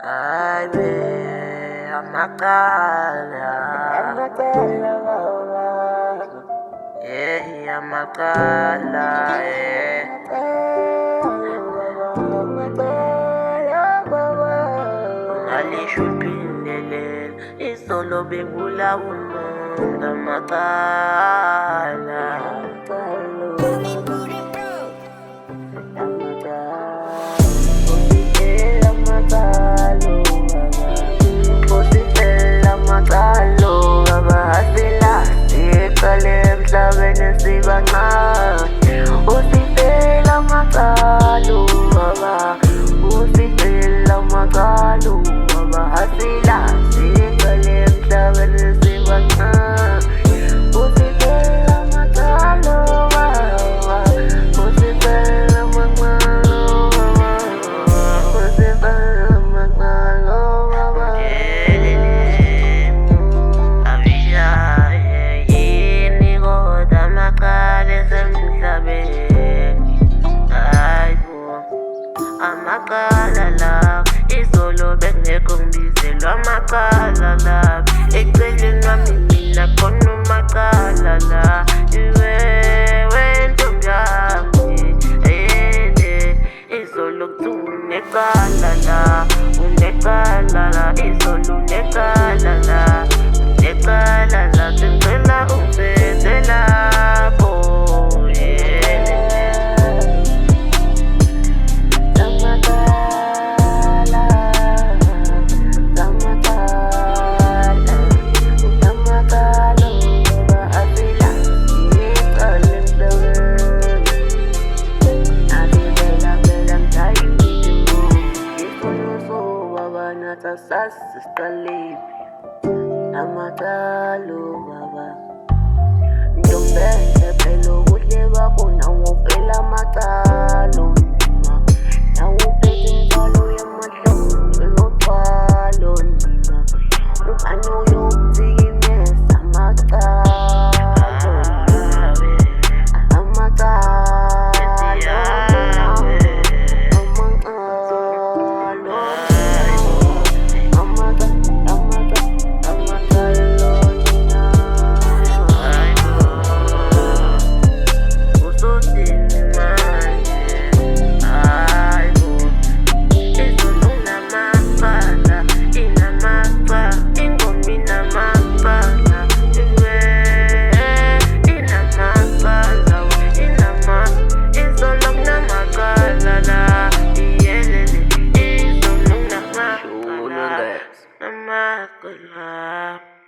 Ay be, amakala baba. Amakala Ngalisho uphindelela izolo bengulawo umuntu amakala Usipela maqalo baba, usipela maqalo baba, hasila sikale emhlabeni sibancane. Usipela maqalo baba, usipela maqalo baba, usipela maqalo baba. Amakala la, izolo bengekho ngibizelwa amakala la. Eceleni kwami mina khona umakala la. Iwewe ntombi yami, izolo kuthiwa unekala la, unekala la, izolo unekala la, unekala la, sengicela ungiphethe lapho. Sasistaliphi amatalo baba ndombele phela ubuhle bakho nawuphela amatalo nima nawuphethe inzalo yamahlombe yothwalo nima ubani uyokuzimeza amatalo Nama gelap.